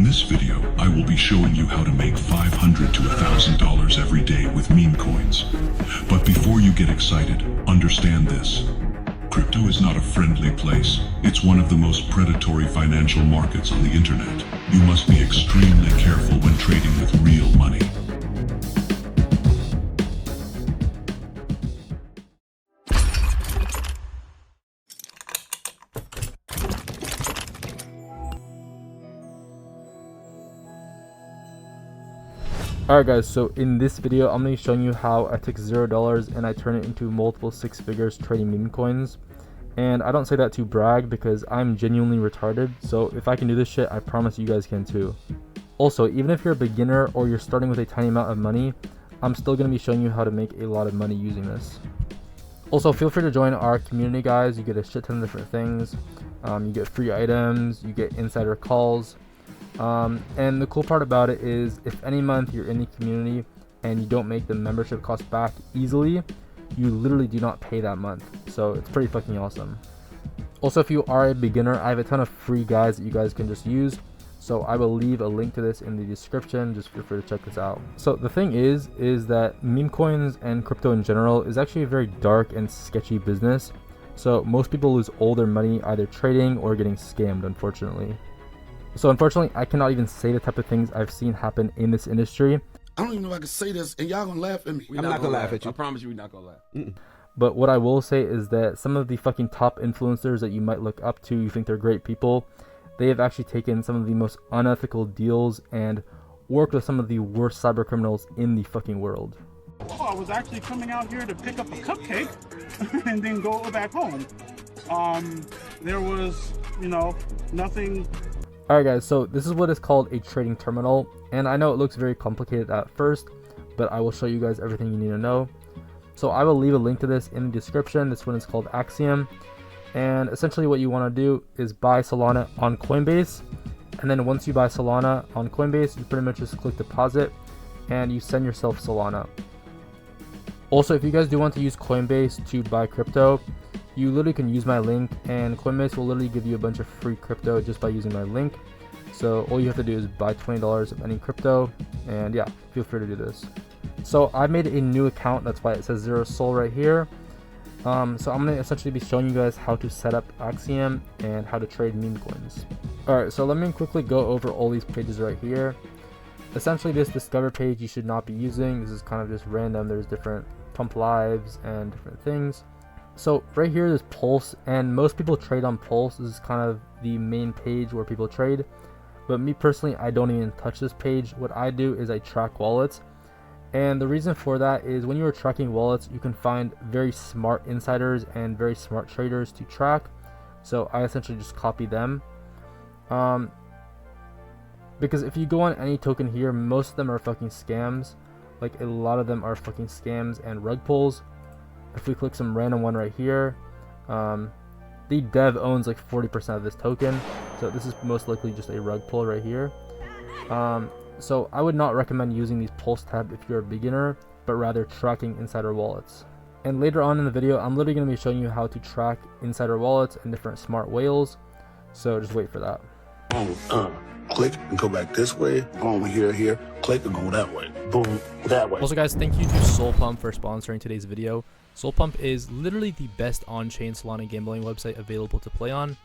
this video, I will be showing you how to make $500 to $1,000 every day with Memecoins. But before you get excited, understand this. Crypto is not a friendly place. It's one of the most predatory financial markets on the internet. You must be extremely careful when trading with real money. Alright guys, so in this video I'm going to be showing you how I took $0 and I turn it into multiple six figures trading meme coins. And I don't say that to brag because I'm genuinely retarded, so if I can do this shit, I promise you guys can too. Also, even if you're a beginner or you're starting with a tiny amount of money, I'm still going to be showing you how to make a lot of money using this. Also, feel free to join our community, guys. You get a shit ton of different things. You get free items, you get insider calls. And the cool part about it is if any month you're in the community and you don't make the membership cost back easily, you literally do not pay that month. So it's pretty fucking awesome. Also, if you are a beginner, I have a ton of free guides that you guys can just use. So I will leave a link to this in the description. Just feel free to check this out. So the thing is that meme coins and crypto in general is actually a very dark and sketchy business. So most people lose all their money either trading or getting scammed, unfortunately. So unfortunately, I cannot even say the type of things I've seen happen in this industry. I don't even know if I can say this, and y'all gonna laugh at me. I'm not gonna laugh at you. I promise you we're not gonna laugh. But what I will say is that some of the fucking top influencers that you might look up to, you think they're great people, they have actually taken some of the most unethical deals and worked with some of the worst cyber criminals in the fucking world. Oh, I was actually coming out here to pick up a cupcake and then go back home. There was, nothing. Alright guys, so this is what is called a trading terminal, and I know it looks very complicated at first, but I will show you guys everything you need to know. So I will leave a link to this in the description. This one is called Axiom, and essentially what you want to do is buy Solana on Coinbase, and then once you buy Solana on Coinbase, you pretty much just click deposit, and you send yourself Solana. Also, if you guys do want to use Coinbase to buy crypto, you literally can use my link, and Coinbase will literally give you a bunch of free crypto just by using my link. So all you have to do is buy $20 of any crypto, and yeah, feel free to do this. So I made a new account, that's why it says 0 Sol right here. So I'm going to essentially be showing you guys how to set up Axiom and how to trade meme coins. Alright, so let me quickly go over all these pages right here. Essentially this discover page you should not be using. This is kind of just random. There's different pump lives and different things. So right here there's Pulse, and most people trade on Pulse. This is kind of the main page where people trade, but me personally, I don't even touch this page. What I do is I track wallets, and the reason for that is when you are tracking wallets, you can find very smart insiders and very smart traders to track. So I essentially just copy them, because if you go on any token here, most of them are fucking scams. Like a lot of them are fucking scams and rug pulls. If we click some random one right here, the dev owns like 40% of this token, so this is most likely just a rug pull right here. So I would not recommend using these Pulse tab if you're a beginner, but rather tracking insider wallets. And later on in the video, I'm literally going to be showing you how to track insider wallets and different smart whales, so just wait for that. Boom, click and go back this way. Boom, here, click and go that way. Boom, that way. Also guys, thank you to SolPump for sponsoring today's video. SolPump is literally the best on-chain Solana gambling website available to play on,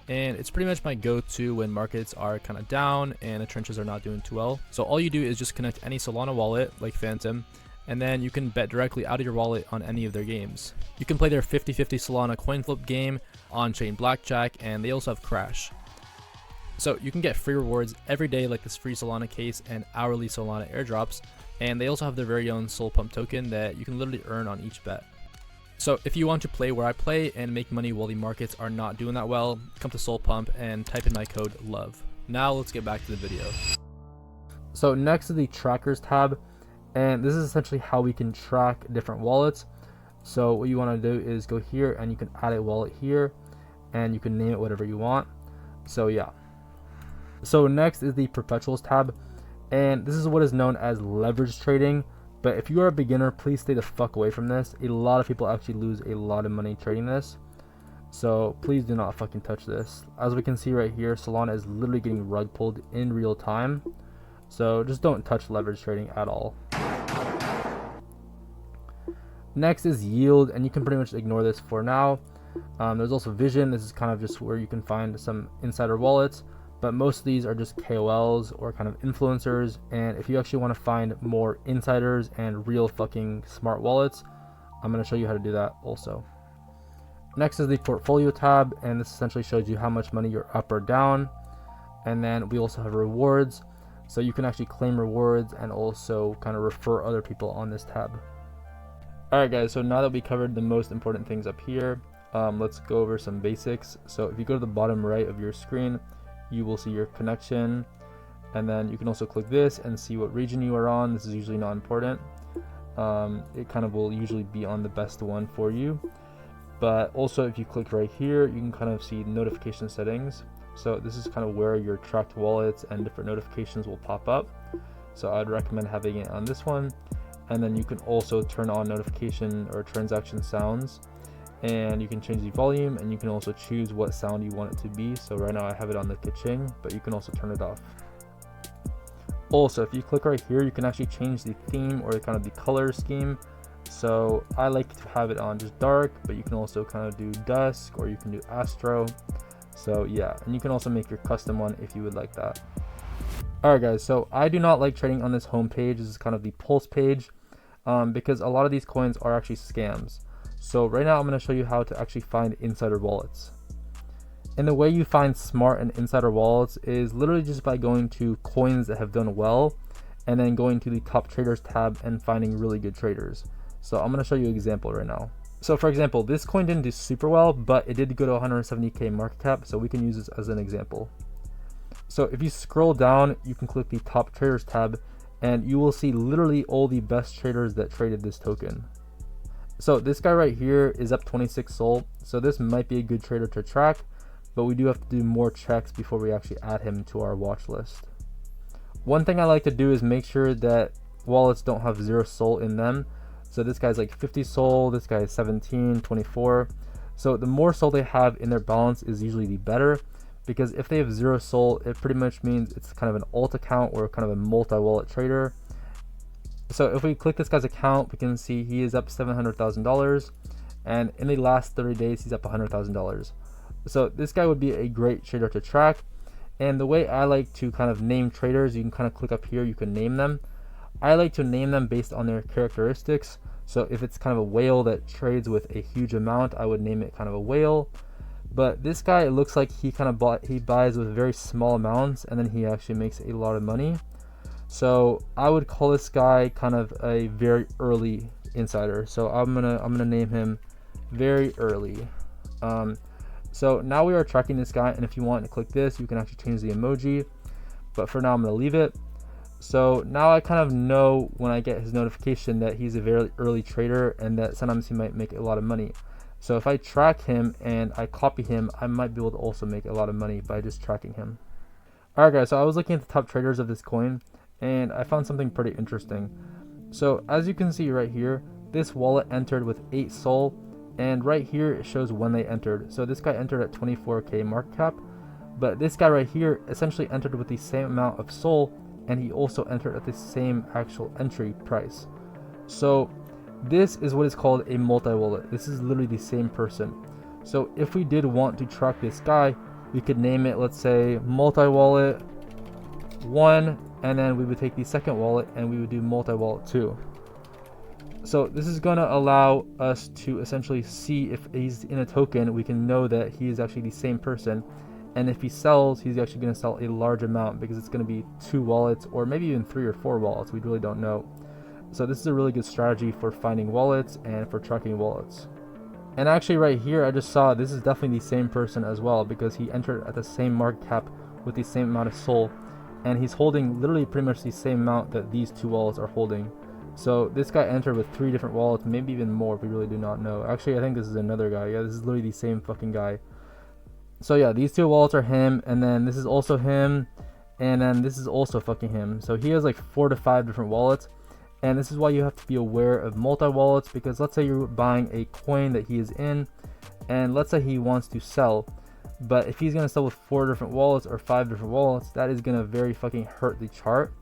and it's pretty much my go-to when markets are kind of down and the trenches are not doing too well. So all you do is just connect any Solana wallet like Phantom, and then you can bet directly out of your wallet on any of their games. You can play their 50-50 Solana coin flip game, on-chain blackjack, and they also have Crash. So you can get free rewards every day like this free Solana case and hourly Solana airdrops, and they also have their very own SolPump token that you can literally earn on each bet. So if you want to play where I play and make money while the markets are not doing that well, come to SolPump and type in my code LOVE. Now let's get back to the video. So next is the trackers tab, and this is essentially how we can track different wallets. So what you want to do is go here and you can add a wallet here, and you can name it whatever you want. So yeah. So next is the perpetuals tab, and this is what is known as leverage trading. But if you are a beginner, please stay the fuck away from this. A lot of people actually lose a lot of money trading this. So please do not fucking touch this. As we can see right here, Solana is literally getting rug pulled in real time. So just don't touch leverage trading at all. Next is yield, and you can pretty much ignore this for now. There's also vision. This is kind of just where you can find some insider wallets, but most of these are just KOLs or kind of influencers. And if you actually want to find more insiders and real fucking smart wallets, I'm going to show you how to do that also. Next is the portfolio tab, and this essentially shows you how much money you're up or down. And then we also have rewards, so you can actually claim rewards and also kind of refer other people on this tab. Alright guys, so now that we covered the most important things up here, let's go over some basics. So if you go to the bottom right of your screen, you will see your connection, and then you can also click this and see what region you are on. This is usually not important. It kind of will usually be on the best one for you. But also if you click right here, you can kind of see notification settings. So this is kind of where your tracked wallets and different notifications will pop up. So I'd recommend having it on this one. And then you can also turn on notification or transaction sounds, and you can change the volume, and you can also choose what sound you want it to be. So right now I have it on the ka-ching, but you can also turn it off. Also, if you click right here, you can actually change the theme or kind of the color scheme. So I like to have it on just dark, but you can also kind of do dusk, or you can do astro. So yeah, and you can also make your custom one if you would like that. Alright guys, so I do not like trading on this home page. This is kind of the pulse page, because a lot of these coins are actually scams. So right now I'm going to show you how to actually find insider wallets. And the way you find smart and insider wallets is literally just by going to coins that have done well, and then going to the top traders tab and finding really good traders. So I'm going to show you an example right now. So for example, this coin didn't do super well, but it did go to 170k market cap, so we can use this as an example. So if you scroll down, you can click the top traders tab, and you will see literally all the best traders that traded this token. So this guy right here is up 26 SOL, so this might be a good trader to track, but we do have to do more checks before we actually add him to our watch list. One thing I like to do is make sure that wallets don't have 0 SOL in them. So this guy's like 50 SOL, this guy is 17, 24. So the more SOL they have in their balance is usually the better, because if they have 0 SOL, it pretty much means it's kind of an alt account or kind of a multi-wallet trader. So if we click this guy's account, we can see he is up $700,000, and in the last 30 days, he's up $100,000. So this guy would be a great trader to track. And the way I like to kind of name traders, you can kind of click up here, you can name them. I like to name them based on their characteristics. So if it's kind of a whale that trades with a huge amount, I would name it kind of a whale. But this guy, it looks like he buys with very small amounts, and then he actually makes a lot of money. So I would call this guy kind of a very early insider. So I'm gonna name him very early. So now we are tracking this guy, and if you want to click this, you can actually change the emoji. But for now, I'm gonna leave it. So now I kind of know when I get his notification that he's a very early trader and that sometimes he might make a lot of money. So if I track him and I copy him, I might be able to also make a lot of money by just tracking him. Alright guys, so I was looking at the top traders of this coin, and I found something pretty interesting. So as you can see right here, this wallet entered with 8 SOL, and right here it shows when they entered. So this guy entered at 24k market cap, but this guy right here essentially entered with the same amount of SOL, and he also entered at the same actual entry price. So this is what is called a multi-wallet. This is literally the same person. So if we did want to track this guy, we could name it, let's say, multi-wallet 1, and then we would take the second wallet and we would do multi-wallet 2. So this is going to allow us to essentially see if he's in a token, we can know that he is actually the same person. And if he sells, he's actually going to sell a large amount, because it's going to be 2 wallets or maybe even 3 or 4 wallets. We really don't know. So this is a really good strategy for finding wallets and for tracking wallets. And actually right here, I just saw this is definitely the same person as well, because he entered at the same market cap with the same amount of SOL, and he's holding literally pretty much the same amount that these 2 wallets are holding. So this guy entered with 3 different wallets, maybe even more, we really do not know. Actually, I think this is another guy. Yeah, this is literally the same fucking guy. So yeah, these 2 wallets are him, and then this is also him, and then this is also fucking him. So he has like 4 to 5 different wallets, And this is why you have to be aware of multi-wallets, because let's say you're buying a coin that he is in, and let's say he wants to sell, but if he's going to sell with 4 different wallets or 5 different wallets, that is going to very fucking hurt the chart.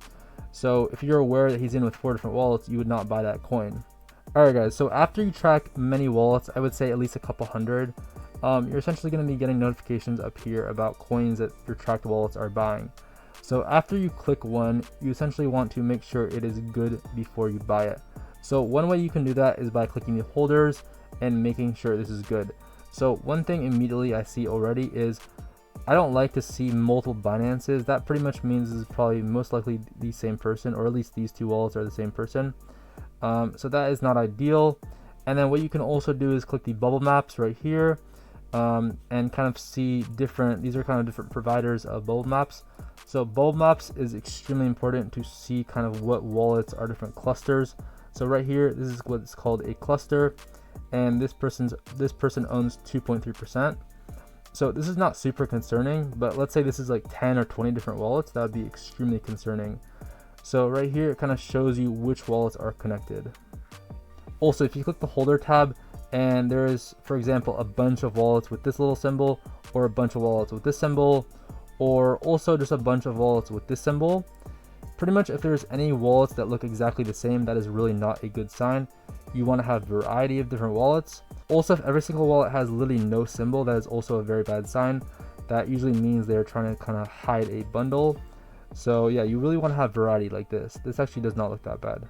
So if you're aware that he's in with 4 different wallets, you would not buy that coin. Alright guys, so after you track many wallets, I would say at least a couple hundred, you're essentially going to be getting notifications up here about coins that your tracked wallets are buying. So after you click one, you essentially want to make sure it is good before you buy it. So one way you can do that is by clicking the holders and making sure this is good. So one thing immediately I see already is I don't like to see multiple Binances. That pretty much means this is probably most likely the same person, or at least these 2 wallets are the same person. So that is not ideal. And then what you can also do is click the bubble maps right here, and kind of see these are kind of different providers of bubble maps. So bubble maps is extremely important to see kind of what wallets are different clusters. So right here, this is what's called a cluster, and this person owns 2.3%. So this is not super concerning, but let's say this is like 10 or 20 different wallets, that would be extremely concerning. So right here, it kind of shows you which wallets are connected. Also, if you click the holder tab and there is, for example, a bunch of wallets with this little symbol, or a bunch of wallets with this symbol, or also just a bunch of wallets with this symbol, pretty much if there's any wallets that look exactly the same, that is really not a good sign. You want to have variety of different wallets. Also, if every single wallet has literally no symbol, that is also a very bad sign. That usually means they're trying to kind of hide a bundle. So yeah, you really want to have variety like this. This actually does not look that bad.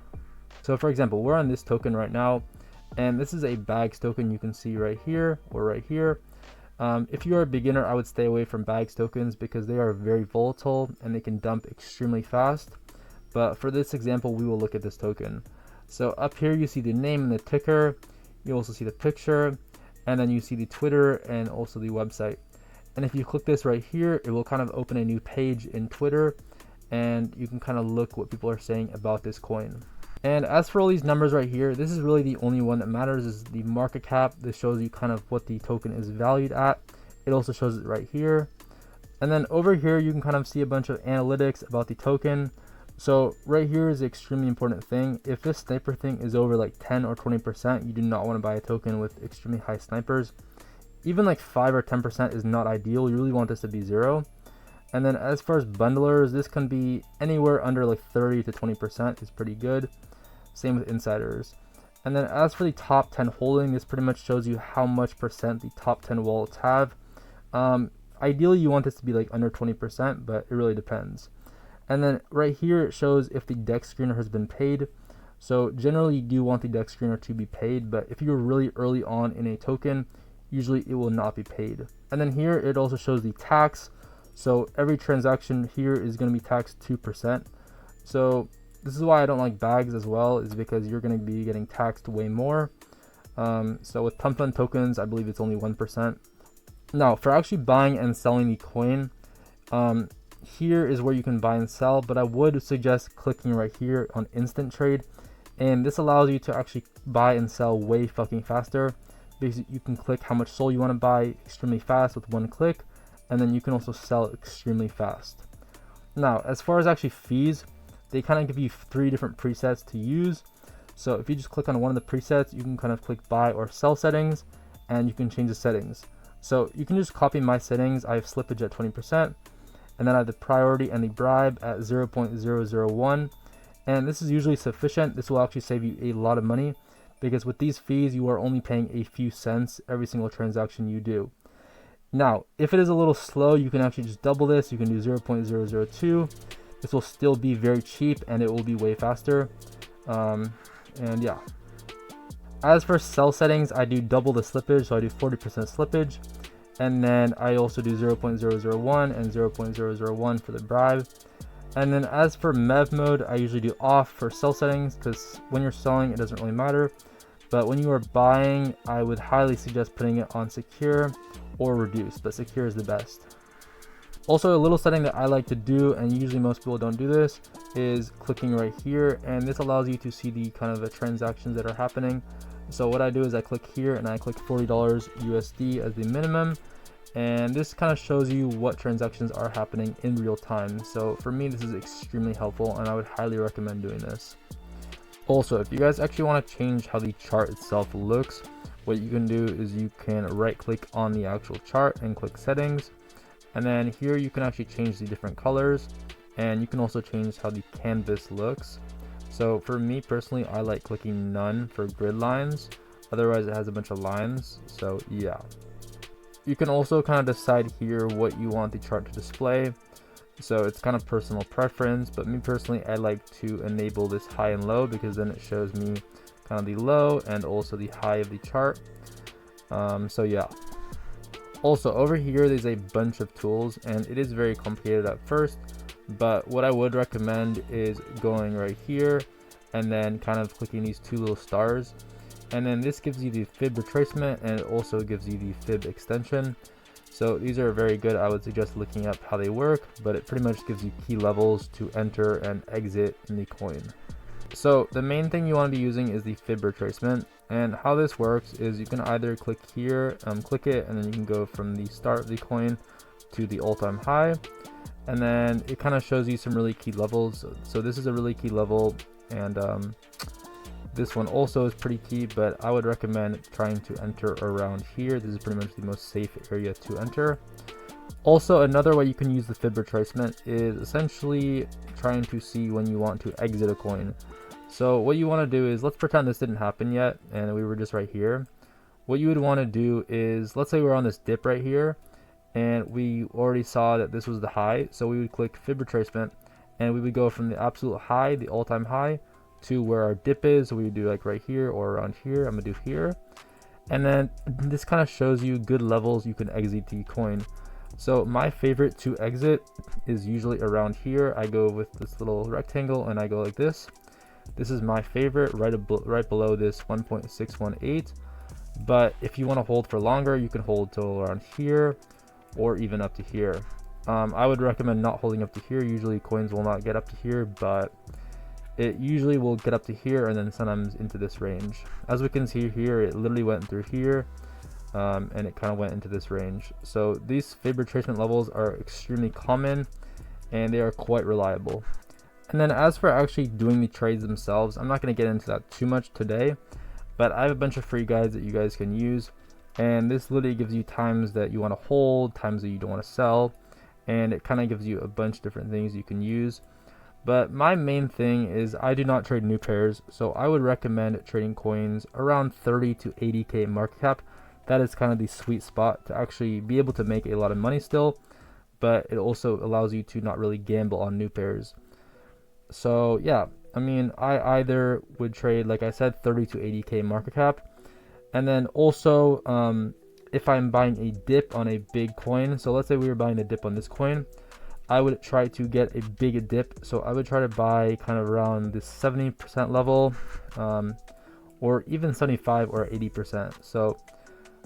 So for example, we're on this token right now, and this is a bags token. You can see right here or right here. If you are a beginner, I would stay away from bags tokens because they are very volatile and they can dump extremely fast. But for this example, we will look at this token. So up here you see the name and the ticker, you also see the picture, and then you see the Twitter and also the website. And if you click this right here, it will kind of open a new page in Twitter, and you can kind of look what people are saying about this coin. And as for all these numbers right here, this is really the only one that matters, is the market cap. This shows you kind of what the token is valued at. It also shows it right here. And then over here, you can kind of see a bunch of analytics about the token. So right here is an extremely important thing. If this sniper thing is over like 10 or 20%, you do not want to buy a token with extremely high snipers. Even like 5 or 10% is not ideal. You really want this to be 0. And then as far as bundlers, this can be anywhere under like 30 to 20% is pretty good. Same with insiders. And then as for the top 10 holding, this pretty much shows you how much percent the top 10 wallets have. Ideally, you want this to be like under 20%, but it really depends. And then right here, it shows if the DEX screener has been paid. So generally, you do want the DEX screener to be paid, but if you're really early on in a token, usually it will not be paid. And then here, it also shows the tax. So every transaction here is going to be taxed 2%. So this is why I don't like bags as well, is because you're going to be getting taxed way more. So with pump fund tokens, I believe it's only 1%. Now, for actually buying and selling the coin, here is where you can buy and sell, but I would suggest clicking right here on instant trade, and this allows you to actually buy and sell way fucking faster, because you can click how much SOL you want to buy extremely fast with one click, and then you can also sell extremely fast. Now, as far as actually fees, they kind of give you 3 different presets to use. So if you just click on one of the presets, you can kind of click buy or sell settings, and you can change the settings. So you can just copy my settings. I have slippage at 20%, and then I have the priority and the bribe at 0.001. And this is usually sufficient. This will actually save you a lot of money, because with these fees, you are only paying a few cents every single transaction you do. Now, if it is a little slow, you can actually just double this. You can do 0.002. This will still be very cheap, and it will be way faster. And yeah. As for sell settings, I do double the slippage, so I do 40% slippage. And then I also do 0.001 and 0.001 for the bribe. And then as for Mev mode, I usually do off for sell settings, because when you're selling, it doesn't really matter. But when you are buying, I would highly suggest putting it on secure or reduce, but secure is the best. Also, a little setting that I like to do, and usually most people don't do this, is clicking right here, and this allows you to see the kind of the transactions that are happening. So what I do is I click here and I click $40 USD as the minimum, and this kind of shows you what transactions are happening in real time. So for me, this is extremely helpful, and I would highly recommend doing this. Also, if you guys actually want to change how the chart itself looks, what you can do is you can right click on the actual chart and click settings, and then here you can actually change the different colors, and you can also change how the canvas looks. So for me personally, I like clicking none for grid lines, otherwise it has a bunch of lines. So yeah, you can also kind of decide here what you want the chart to display. So it's kind of personal preference, but me personally, I like to enable this high and low because then it shows me kind of the low and also the high of the chart. So yeah. Also over here, there's a bunch of tools and it is very complicated at first, but what I would recommend is going right here and then kind of clicking these two little stars. And then this gives you the fib retracement and it also gives you the fib extension. So these are very good. I would suggest looking up how they work, but it pretty much gives you key levels to enter and exit in the coin. So the main thing you want to be using is the fib retracement, and how this works is you can either click here, click it, and then you can go from the start of the coin to the all-time high, and then it kind of shows you some really key levels. So this is a really key level, and this one also is pretty key, but I would recommend trying to enter around here. This is pretty much the most safe area to enter. Also, another way you can use the fib retracement is essentially trying to see when you want to exit a coin. So what you want to do is, let's pretend this didn't happen yet and we were just right here. What you would want to do is, let's say we're on this dip right here and we already saw that this was the high, so we would click fib retracement and we would go from the absolute high, the all-time high, to where our dip is. So we would do like right here or around here. I'm gonna do here, and then this kind of shows you good levels you can exit the coin. So my favorite to exit is usually around here. I go with this little rectangle and I go like this. This is my favorite, right below this 1.618. But if you want to hold for longer, you can hold till around here or even up to here. I would recommend not holding up to here. Usually coins will not get up to here, but it usually will get up to here and then sometimes into this range. As we can see here, it literally went through here, and it kind of went into this range. So these fib retracement levels are extremely common and they are quite reliable. And then as for actually doing the trades themselves, I'm not going to get into that too much today, but I have a bunch of free guides that you guys can use, and this literally gives you times that you want to hold, times that you don't want to sell, and it kind of gives you a bunch of different things you can use. But my main thing is I do not trade new pairs, so I would recommend trading coins around 30 to 80k market cap. That is kind of the sweet spot to actually be able to make a lot of money still, but it also allows you to not really gamble on new pairs. So yeah, I mean, I either would trade, like I said, 30 to 80k market cap, and then also if I'm buying a dip on a big coin, so let's say we were buying a dip on this coin, I would try to get a big dip. So I would try to buy kind of around this 70% level, or even 75 or 80%. So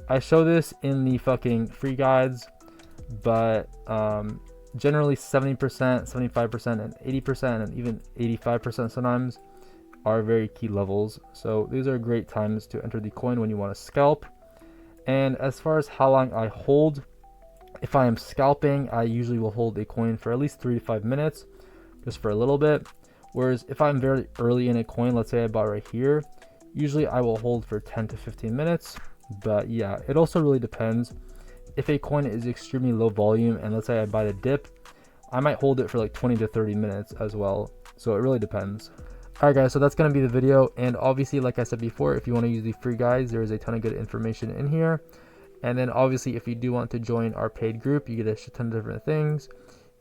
I show this in the fucking free guides, but generally 70%, 75%, and 80%, and even 85% sometimes are very key levels. So these are great times to enter the coin when you want to scalp. And as far as how long I hold, if I am scalping, I usually will hold a coin for at least 3 to 5 minutes, just for a little bit. Whereas if I'm very early in a coin, let's say I bought right here, usually I will hold for 10 to 15 minutes. But yeah, it also really depends. If a coin is extremely low volume, and let's say I buy the dip, I might hold it for like 20 to 30 minutes as well. So it really depends. Alright guys, so that's going to be the video. And obviously, like I said before, if you want to use the free guides, there is a ton of good information in here. And then obviously, if you do want to join our paid group, you get a shit ton of different things.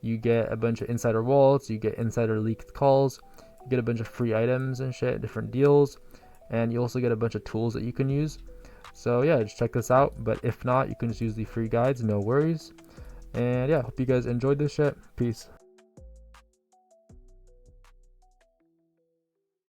You get a bunch of insider wallets, you get insider leaked calls, you get a bunch of free items and shit, different deals. And you also get a bunch of tools that you can use. So yeah, just check this out. But if not, you can just use the free guides, no worries. And yeah, hope you guys enjoyed this shit. Peace.